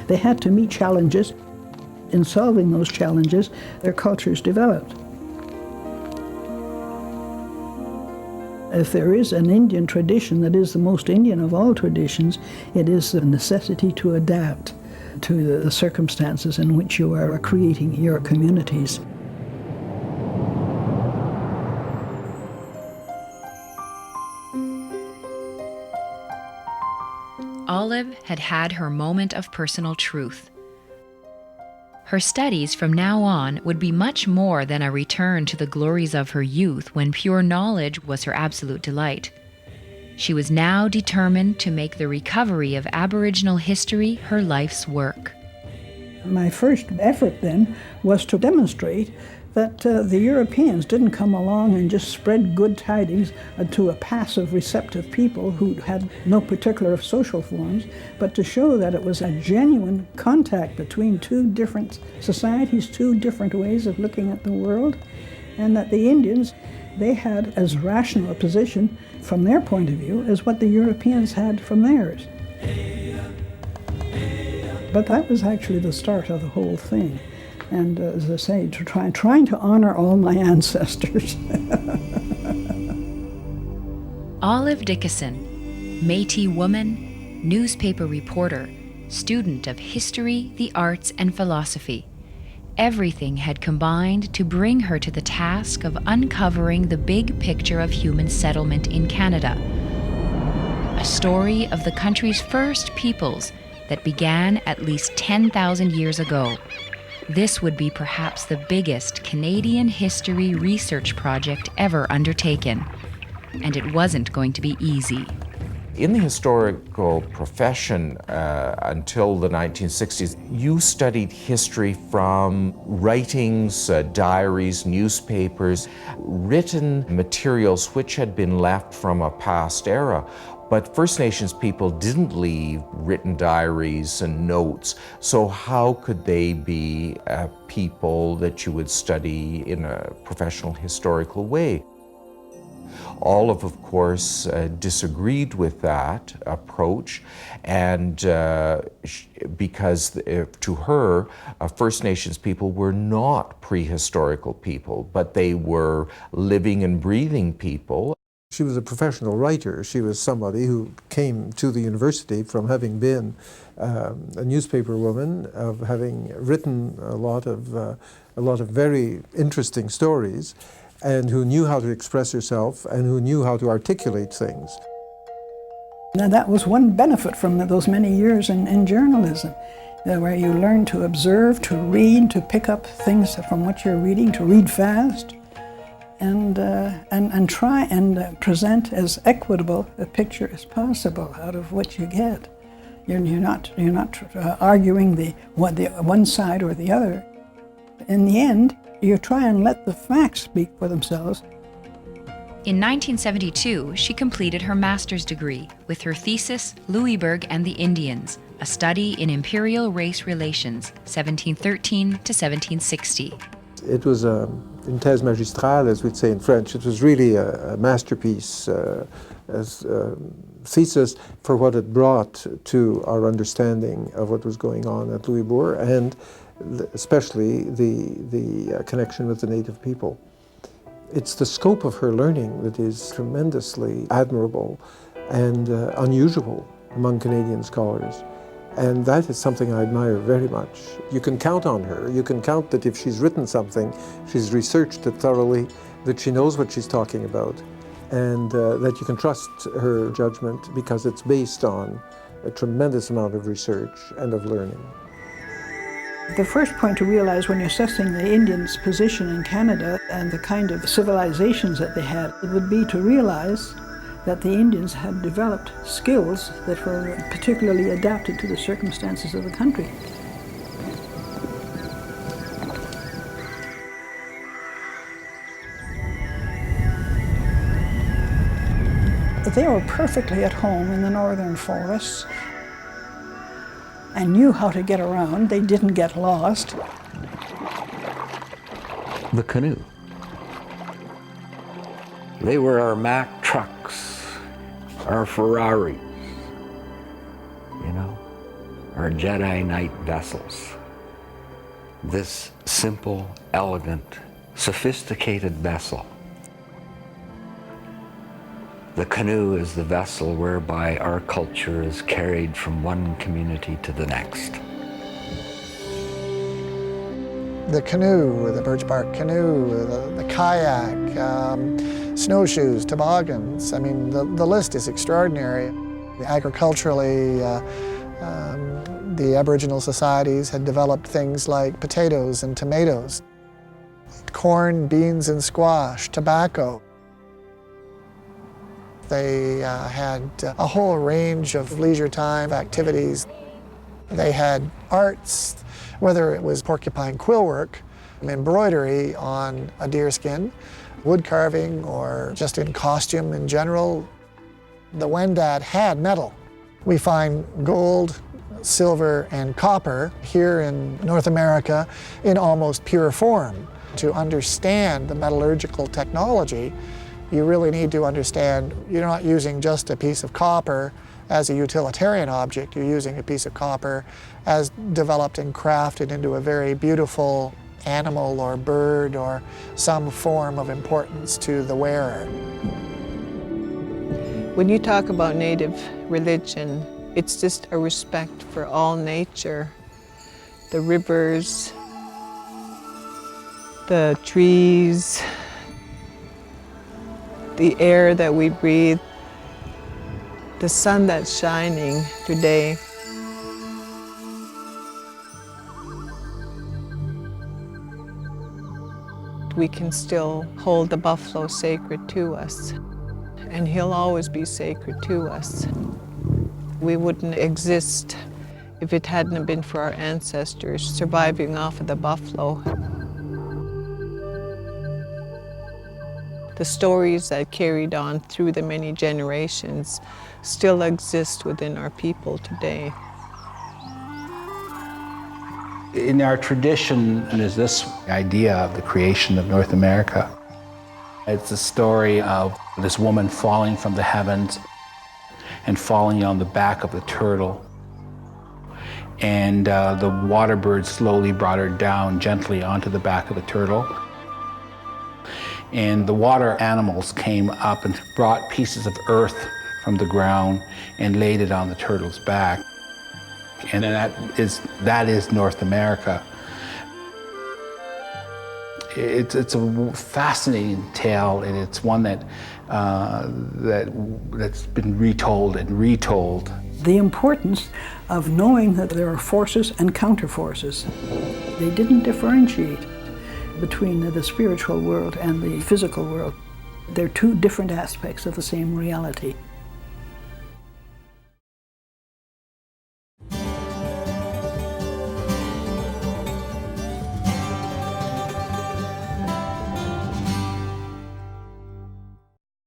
They had to meet challenges. In solving those challenges, their cultures developed. If there is an Indian tradition that is the most Indian of all traditions, it is the necessity to adapt to the circumstances in which you are creating your communities. Olive had had her moment of personal truth. Her studies from now on would be much more than a return to the glories of her youth when pure knowledge was her absolute delight. She was now determined to make the recovery of Aboriginal history her life's work. My first effort then was to demonstrate that the Europeans didn't come along and just spread good tidings to a passive, receptive people who had no particular social forms, but to show that it was a genuine contact between two different societies, two different ways of looking at the world, and that the Indians, they had as rational a position from their point of view as what the Europeans had from theirs. But that was actually the start of the whole thing. And as I say, trying to honor all my ancestors. Olive Dickason, Métis woman, newspaper reporter, student of history, the arts, and philosophy. Everything had combined to bring her to the task of uncovering the big picture of human settlement in Canada. A story of the country's first peoples that began at least 10,000 years ago. This would be perhaps the biggest Canadian history research project ever undertaken, and it wasn't going to be easy. In the historical profession until the 1960s, you studied history from writings, diaries, newspapers, written materials which had been left from a past era. But First Nations people didn't leave written diaries and notes, so how could they be people that you would study in a professional historical way? Olive, of course, disagreed with that approach, and because to her, First Nations people were not prehistorical people, but they were living and breathing people. She was a professional writer. She was somebody who came to the university from having been a newspaper woman, of having written a lot of very interesting stories, and who knew how to express herself and who knew how to articulate things. Now that was one benefit from those many years in journalism, where you learn to observe, to read, to pick up things from what you're reading, to read fast, and try and present as equitable a picture as possible out of what you get. You're not arguing the one side or the other. In the end, you try and let the facts speak for themselves. In 1972, she completed her master's degree with her thesis, Louisbourg and the Indians, a study in imperial race relations, 1713 to 1760. It was une thèse magistrale, as we'd say in French. It was really a masterpiece as a thesis for what it brought to our understanding of what was going on at Louisbourg, and especially the connection with the native people. It's the scope of her learning that is tremendously admirable and unusual among Canadian scholars. And that is something I admire very much. You can count on her. You can count that if she's written something, she's researched it thoroughly, that she knows what she's talking about, and that you can trust her judgment because it's based on a tremendous amount of research and of learning. The first point to realize when you're assessing the Indians' position in Canada and the kind of civilizations that they had, it would be to realize that the Indians had developed skills that were particularly adapted to the circumstances of the country. They were perfectly at home in the northern forests and knew how to get around. They didn't get lost. The canoe. They were our Mack trucks, our Ferraris, you know. are Jedi Knight vessels. This simple, elegant, sophisticated vessel. The canoe is the vessel whereby our culture is carried from one community to the next. The canoe, the birch bark canoe, the kayak, snowshoes, toboggans. I mean, the list is extraordinary. Agriculturally, the Aboriginal societies had developed things like potatoes and tomatoes, corn, beans, and squash, tobacco. They had a whole range of leisure time activities. They had arts, whether it was porcupine quill work, embroidery on a deer skin, wood carving, or just in costume in general. The Wendat had metal. We find gold, silver, and copper here in North America in almost pure form. To understand the metallurgical technology, you really need to understand you're not using just a piece of copper as a utilitarian object, you're using a piece of copper as developed and crafted into a very beautiful animal or bird or some form of importance to the wearer. When you talk about Native religion, it's just a respect for all nature, the rivers, the trees, the air that we breathe, the sun that's shining today. We can still hold the buffalo sacred to us, and he'll always be sacred to us. We wouldn't exist if it hadn't been for our ancestors surviving off of the buffalo. The stories that carried on through the many generations still exist within our people today. In our tradition is this idea of the creation of North America. It's the story of this woman falling from the heavens and falling on the back of the turtle. And the water bird slowly brought her down gently onto the back of the turtle. And the water animals came up and brought pieces of earth from the ground and laid it on the turtle's back. And that is North America. It's a fascinating tale, and it's one that's been retold and retold. The importance of knowing that there are forces and counterforces. They didn't differentiate between the spiritual world and the physical world. They're two different aspects of the same reality.